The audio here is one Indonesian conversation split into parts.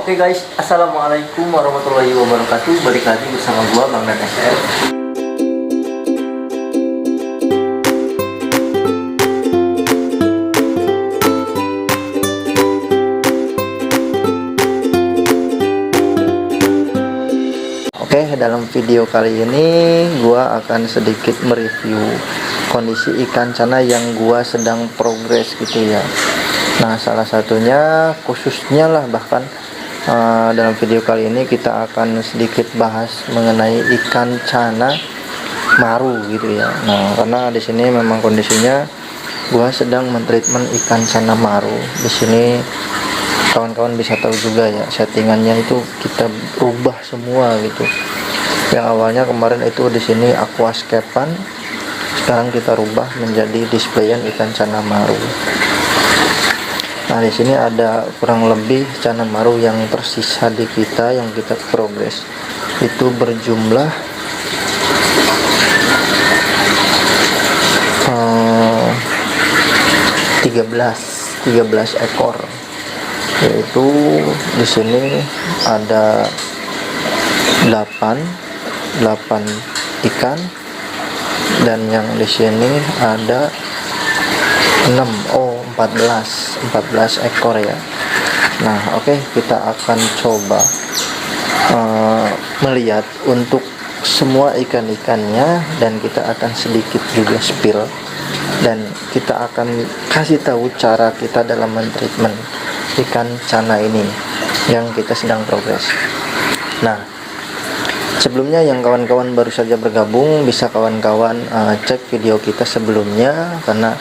Oke guys, assalamualaikum warahmatullahi wabarakatuh. Balik lagi bersama gua Bang Dan SR. Oke, dalam video kali ini gua akan sedikit mereview kondisi ikan cana yang gua sedang progres gitu ya. Nah, salah satunya khususnya lah bahkan dalam video kali ini kita akan sedikit bahas mengenai ikan cana maru gitu ya. Nah, karena di sini memang kondisinya gua sedang mentreatment ikan cana maru. Di sini kawan-kawan bisa tahu juga ya, settingannya itu kita rubah semua gitu. Yang awalnya kemarin itu di sini aquascape-an, sekarang kita rubah menjadi displayan ikan cana maru. Nah, di sini ada kurang lebih cana maru yang tersisa di kita yang kita progres. Itu berjumlah 13 ekor. Yaitu di sini ada 8 ikan, dan yang di sini ada 14 ekor ya. Nah, oke, kita akan coba melihat untuk semua ikan-ikannya, dan kita akan sedikit juga spill, dan kita akan kasih tahu cara kita dalam mentreatment ikan cana ini yang kita sedang progres. Nah, sebelumnya yang kawan-kawan baru saja bergabung, bisa kawan-kawan cek video kita sebelumnya, karena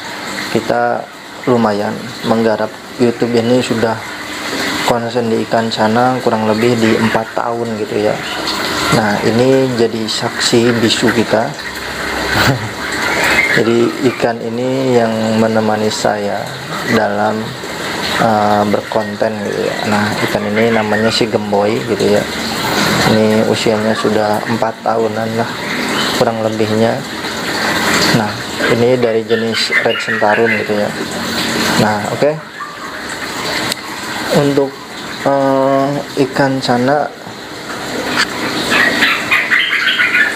kita lumayan menggarap YouTube ini sudah konsen di ikan cana kurang lebih di 4 tahun gitu ya. Nah, ini jadi saksi bisu kita. Jadi ikan ini yang menemani saya dalam berkonten gitu ya. Nah, ikan ini namanya si Gemboy gitu ya. Ini usianya sudah 4 tahunan lah kurang lebihnya. Nah, ini dari jenis red sentarun gitu ya. Nah, oke. Untuk ikan cana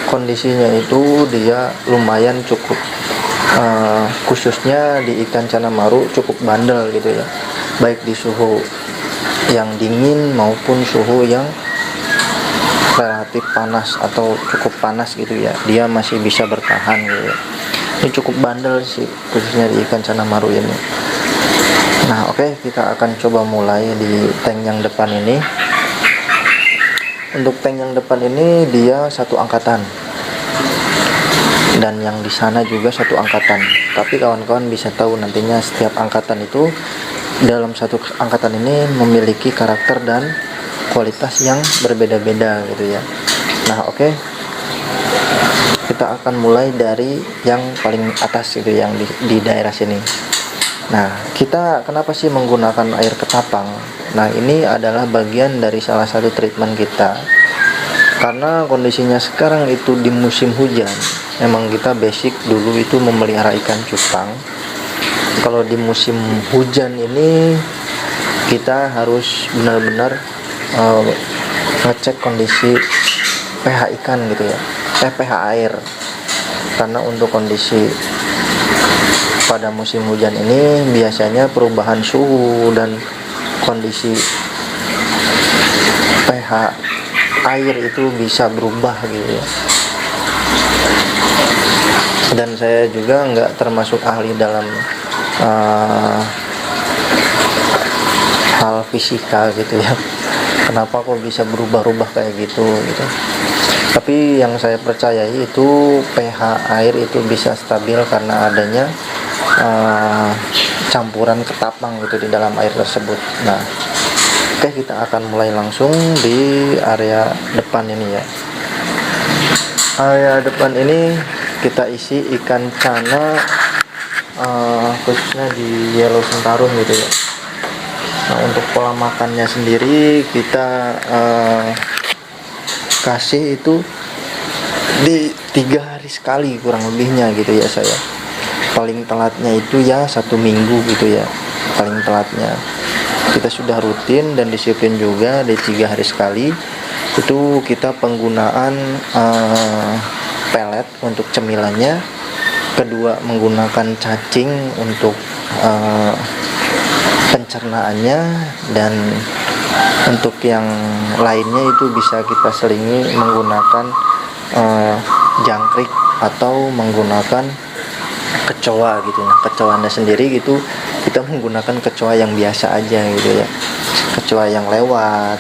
kondisinya itu dia lumayan cukup, khususnya di ikan cana maru cukup bandel gitu ya, baik di suhu yang dingin maupun suhu yang relatif panas atau cukup panas gitu ya, dia masih bisa bertahan gitu ya. Ini cukup bandel sih khususnya di ikan cana maru ini. Nah, oke, kita akan coba mulai di tank yang depan ini. Untuk tank yang depan ini dia satu angkatan, dan yang di sana juga satu angkatan. Tapi kawan-kawan bisa tahu nantinya setiap angkatan itu dalam satu angkatan ini memiliki karakter dan kualitas yang berbeda-beda gitu ya. Nah, oke. Kita akan mulai dari yang paling atas gitu, yang di daerah sini. Nah, kita kenapa sih menggunakan air ketapang? Nah, ini adalah bagian dari salah satu treatment kita. Karena kondisinya sekarang itu di musim hujan. Memang kita basic dulu itu memelihara ikan cupang. Kalau di musim hujan ini kita harus benar-benar ngecek kondisi pH ikan gitu ya, pH air. Karena untuk kondisi pada musim hujan ini biasanya perubahan suhu dan kondisi pH air itu bisa berubah gitu ya. Dan saya juga nggak termasuk ahli dalam hal fisika gitu ya, kenapa kok bisa berubah-ubah kayak gitu. Tapi yang saya percayai itu pH air itu bisa stabil karena adanya campuran ketapang gitu di dalam air tersebut. Nah, oke, kita akan mulai langsung di area depan ini ya. Area depan ini kita isi ikan cana, khususnya di yellow sentarun gitu ya. Nah, untuk pola makannya sendiri kita kasih itu di 3 hari sekali kurang lebihnya gitu ya. Saya paling telatnya itu ya 1 minggu gitu ya. paling telatnya. Kita sudah rutin dan disiplin juga di 3 hari sekali. Itu kita penggunaan pelet untuk cemilannya, kedua menggunakan cacing untuk pencernaannya, dan untuk yang lainnya itu bisa kita selingi menggunakan jangkrik atau menggunakan kecoa gitu. Nah, kecoanya sendiri gitu kita menggunakan kecoa yang biasa aja gitu ya, kecoa yang lewat,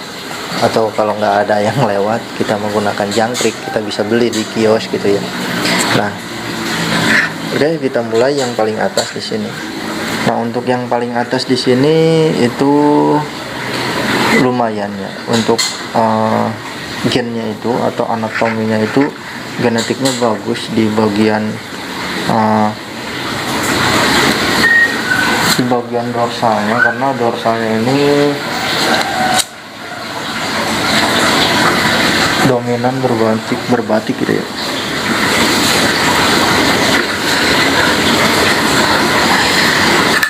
atau kalau nggak ada yang lewat kita menggunakan jangkrik, kita bisa beli di kios gitu ya. Nah, oke, kita mulai yang paling atas di sini. Nah, untuk yang paling atas di sini itu lumayan ya, untuk gennya itu atau anatominya itu genetiknya bagus di bagian dorsalnya, karena dorsalnya ini dominan berbatik gitu ya.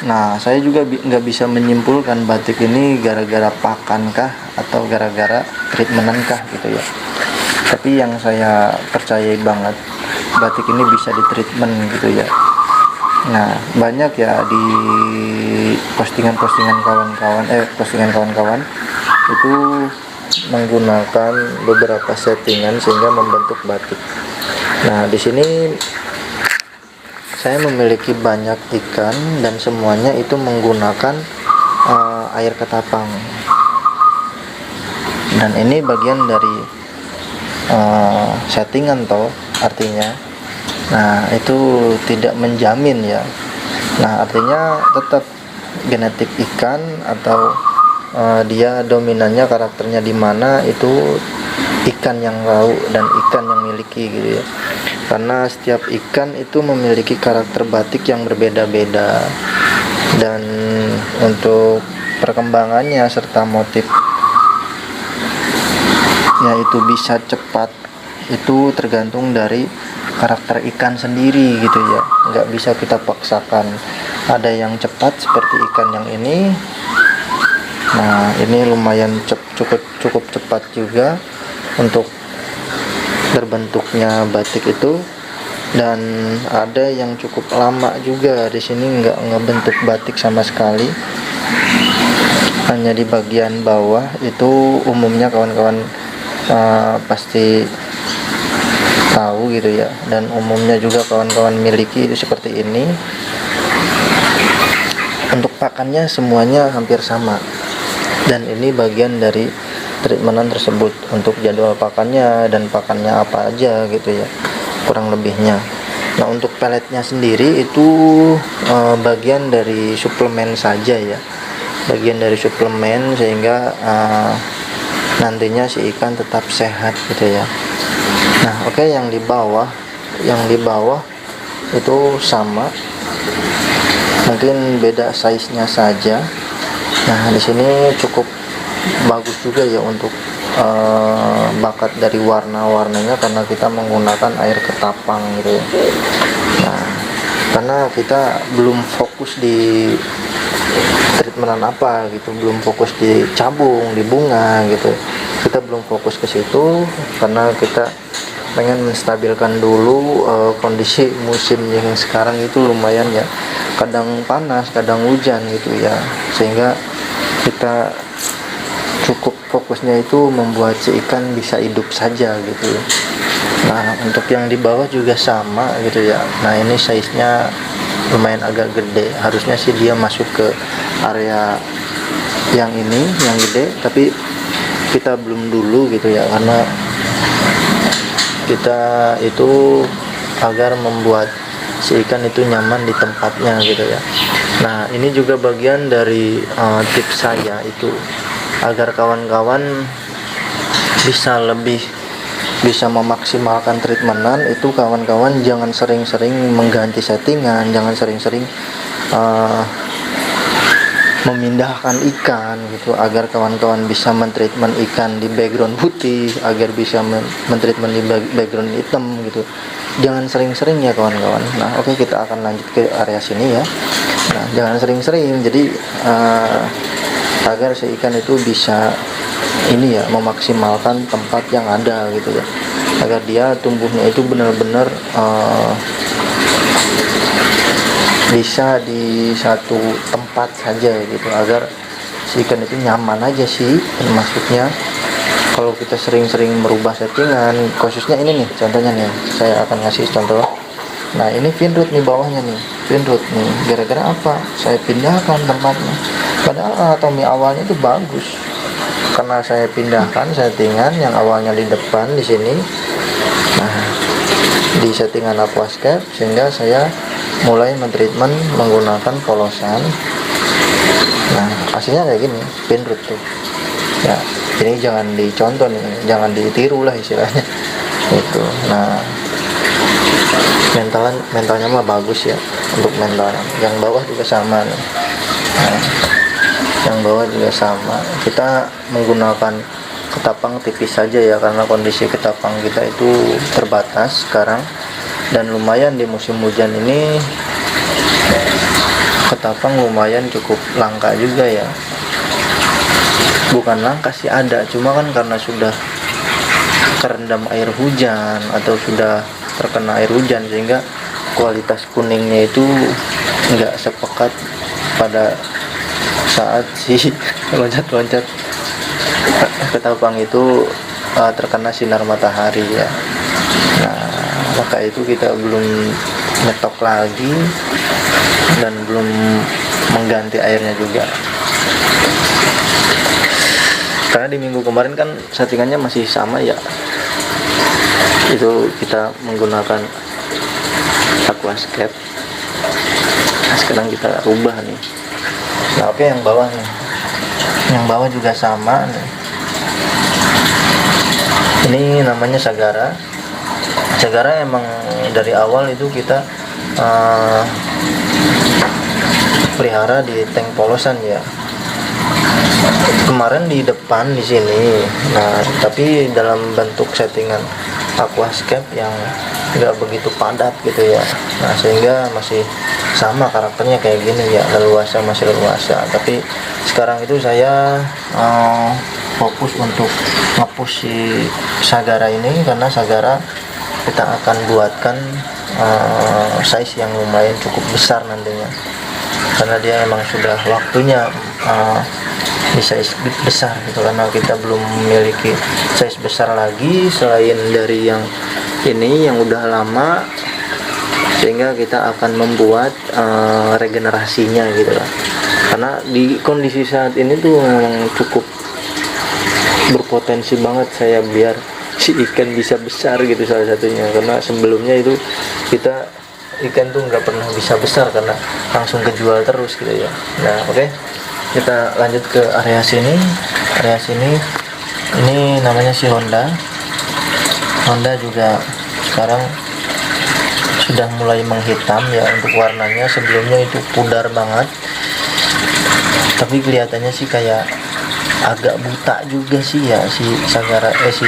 Nah, saya juga nggak bisa menyimpulkan batik ini gara-gara pakan kah atau gara-gara treatmentan kah gitu ya. Tapi yang saya percayai banget, batik ini bisa di treatment gitu ya. Nah, banyak ya di postingan kawan-kawan itu menggunakan beberapa settingan sehingga membentuk batik. Nah, di sini saya memiliki banyak ikan dan semuanya itu menggunakan air ketapang, dan ini bagian dari settingan toh artinya. Nah, itu tidak menjamin ya. Nah, artinya tetap genetik ikan atau dia dominannya karakternya di mana itu ikan yang lauk dan ikan yang miliki gitu ya. Karena setiap ikan itu memiliki karakter batik yang berbeda-beda, dan untuk perkembangannya serta motifnya itu bisa cepat itu tergantung dari karakter ikan sendiri gitu ya. Nggak bisa kita paksakan. Ada yang cepat seperti ikan yang ini. Nah, ini lumayan cukup cepat juga untuk terbentuknya batik itu, dan ada yang cukup lama juga di sini nggak ngebentuk batik sama sekali, hanya di bagian bawah. Itu umumnya kawan-kawan pasti tahu gitu ya, dan umumnya juga kawan-kawan miliki itu seperti ini. Untuk pakannya semuanya hampir sama, dan ini bagian dari treatmentan tersebut untuk jadwal pakannya dan pakannya apa aja gitu ya, kurang lebihnya. Nah, untuk peletnya sendiri itu bagian dari suplemen saja ya, bagian dari suplemen sehingga nantinya si ikan tetap sehat gitu ya. Nah, oke, yang di bawah itu sama, mungkin beda size-nya saja. Nah, di sini cukup bagus juga ya untuk bakat dari warna-warnanya, karena kita menggunakan air ketapang gitu ya. Nah, karena kita belum fokus di treatmentan apa gitu, belum fokus di cabung, di bunga gitu, kita belum fokus ke situ, karena kita pengen menstabilkan dulu kondisi musim yang sekarang itu lumayan ya, kadang panas kadang hujan gitu ya, sehingga kita cukup fokusnya itu membuat si ikan bisa hidup saja gitu. Nah, untuk yang di bawah juga sama gitu ya. Nah, ini size-nya lumayan agak gede, harusnya sih dia masuk ke area yang ini yang gede, tapi kita belum dulu gitu ya, karena kita itu agar membuat si ikan itu nyaman di tempatnya gitu ya. Nah, ini juga bagian dari tips saya itu, agar kawan-kawan bisa memaksimalkan treatmentan itu. Kawan-kawan jangan sering-sering mengganti settingan, jangan sering-sering memindahkan ikan gitu, agar kawan-kawan bisa mentreatment ikan di background putih, agar bisa mentreatment di background hitam gitu. Jangan sering-sering ya kawan-kawan. Nah, oke, kita akan lanjut ke area sini ya. Nah, jangan sering-sering, jadi agar si ikan itu bisa ini ya, memaksimalkan tempat yang ada gitu ya, agar dia tumbuhnya itu benar-benar bisa di satu tempat saja gitu, agar si ikan itu nyaman aja sih. Maksudnya kalau kita sering-sering merubah settingan, khususnya ini nih contohnya nih, saya akan ngasih contoh. Nah ini finroot nih, bawahnya nih finroot nih, gara-gara apa saya pindahkan tempatnya, padahal anatomi awalnya itu bagus. Karena saya pindahkan settingan yang awalnya di depan di sini, nah di settingan aquascape, sehingga saya mulai mentreatment menggunakan polosan. Nah hasilnya kayak gini, finroot tuh ya. Ini jangan dicontoh nih, jangan ditiru lah istilahnya itu. Nah mentalnya mah bagus ya, untuk mental. Yang bawah juga sama nih. Nah, yang bawah juga sama. Kita menggunakan ketapang tipis saja ya, karena kondisi ketapang kita itu terbatas sekarang, dan lumayan di musim hujan ini ketapang lumayan cukup langka juga ya. Bukan langka sih, ada, cuma kan karena sudah kerendam air hujan atau sudah terkena air hujan, sehingga kualitas kuningnya itu nggak sepekat pada saat si loncat-loncat ketapang itu terkena sinar matahari ya. Nah maka itu kita belum nyetok lagi dan belum mengganti airnya juga, karena di minggu kemarin kan settingannya masih sama ya, itu kita menggunakan aquascape. Nah, sekarang kita rubah nih. Nah oke, yang bawah nih, yang bawah juga sama nih. Ini namanya Sagara. Sagara emang dari awal itu kita pelihara di tank polosan ya. Kemarin di depan di sini, nah tapi dalam bentuk settingan aquascape yang nggak begitu padat gitu ya. Nah sehingga masih sama karakternya kayak gini ya, leluasa, masih leluasa. Tapi sekarang itu saya fokus untuk nge-push si Sagara ini, karena Sagara kita akan buatkan size yang lumayan cukup besar nantinya, karena dia emang sudah waktunya di size besar gitu, karena kita belum memiliki size besar lagi selain dari yang ini yang udah lama, sehingga kita akan membuat regenerasinya gitu lah. Karena di kondisi saat ini tuh memang cukup berpotensi banget saya biar si ikan bisa besar gitu, salah satunya karena sebelumnya itu kita ikan tuh nggak pernah bisa besar karena langsung kejual terus gitu ya. Nah oke, kita lanjut ke area sini. Area sini ini namanya si Honda juga sekarang sudah mulai menghitam ya untuk warnanya. Sebelumnya itu pudar banget, tapi kelihatannya sih kayak agak buta juga sih ya si Sagara si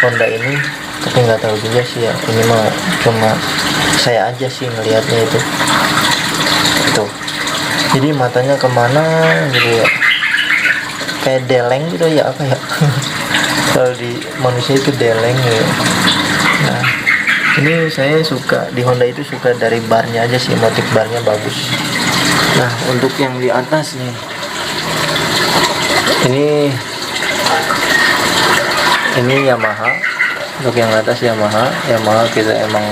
Honda ini, tapi nggak tahu juga sih ya, ini mah cuma saya aja sih ngelihatnya itu tuh. Jadi matanya kemana gitu ya, kayak deleng gitu ya, apa ya kalau di manusia itu deleng ya. Nah ini saya suka di Honda itu, suka dari barnya aja sih, motif barnya bagus. Nah untuk yang di atas nih, ini Yamaha. Untuk yang atas Yamaha kita emang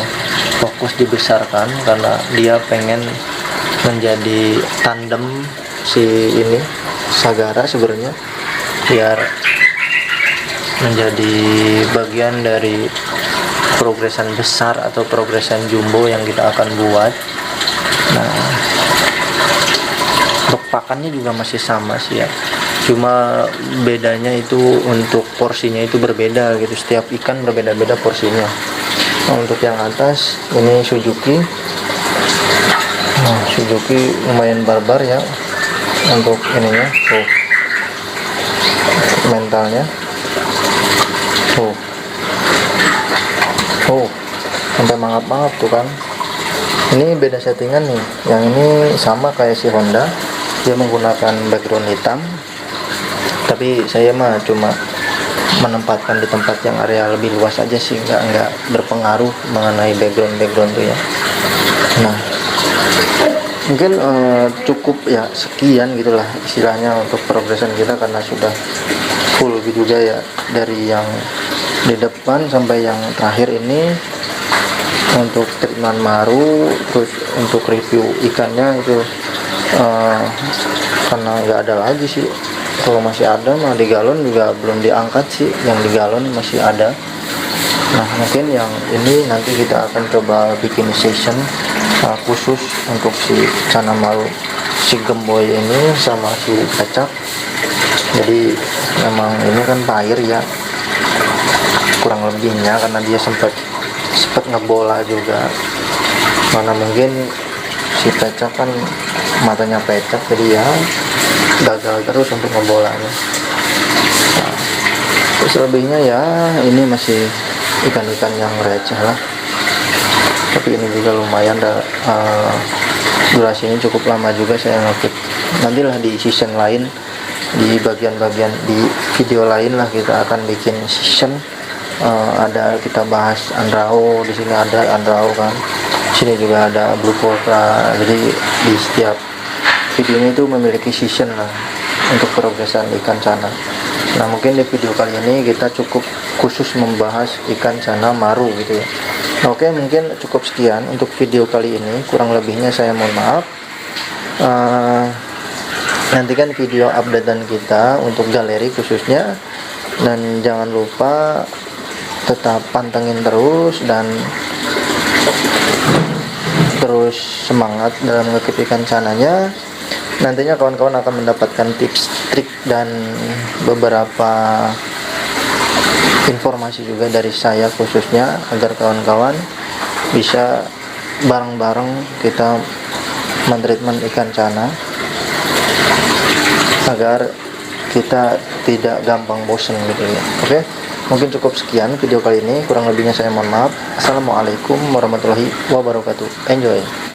fokus dibesarkan karena dia pengen menjadi tandem si ini Sagara sebenarnya, biar menjadi bagian dari progresan besar atau progresan jumbo yang kita akan buat. Nah untuk pakannya juga masih sama sih ya, cuma bedanya itu untuk porsinya itu berbeda gitu, setiap ikan berbeda-beda porsinya. Nah, untuk yang atas ini Suzuki. Nah, Suzuki lumayan barbar ya untuk ininya tuh, mentalnya tuh sampai mangap-mangap tuh kan. Ini beda settingan nih. Yang ini sama kayak si Honda, dia menggunakan background hitam, tapi saya mah cuma menempatkan di tempat yang area lebih luas aja sih, nggak berpengaruh mengenai background tuh ya. Nah, mungkin cukup ya sekian gitulah istilahnya untuk progresan kita, karena sudah full juga ya, dari yang di depan sampai yang terakhir ini untuk treatment maru. Terus untuk review ikannya itu karena nggak ada lagi sih, kalau masih ada mah di galon juga belum diangkat sih, yang di galon masih ada. Nah, mungkin yang ini nanti kita akan coba bikin session khusus untuk si Cana Maru, si Gemboy ini sama si Kacak. Jadi memang ini kan pair ya, kurang lebihnya, karena dia sempat ngebola juga, mana mungkin si Pecak kan matanya pecak, jadi ya gagal terus untuk ngebolanya. Nah, terus lebihnya ya ini masih ikan-ikan yang receh lah, tapi ini juga lumayan durasinya cukup lama juga saya ngekip. Nantilah di season lain, di bagian-bagian di video lain lah, kita akan bikin season. Ada kita bahas Andrao, di sini ada Andrao kan, sini juga ada Blue Poltra. Jadi di setiap video ini tuh memiliki season lah untuk progresan ikan cana. Nah, mungkin di video kali ini kita cukup khusus membahas ikan cana maru gitu ya. Oke, mungkin cukup sekian untuk video kali ini, kurang lebihnya saya mohon maaf. Nantikan video updatean kita untuk galeri khususnya, dan jangan lupa tetap pantengin terus dan terus semangat dalam ngekip ikan cananya. Nantinya kawan-kawan akan mendapatkan tips, trik, dan beberapa informasi juga dari saya khususnya, agar kawan-kawan bisa bareng-bareng kita mentreatment ikan cana, agar kita tidak gampang bosen gitu ya. Oke, mungkin cukup sekian video kali ini, kurang lebihnya saya mohon maaf. Assalamualaikum warahmatullahi wabarakatuh. Enjoy.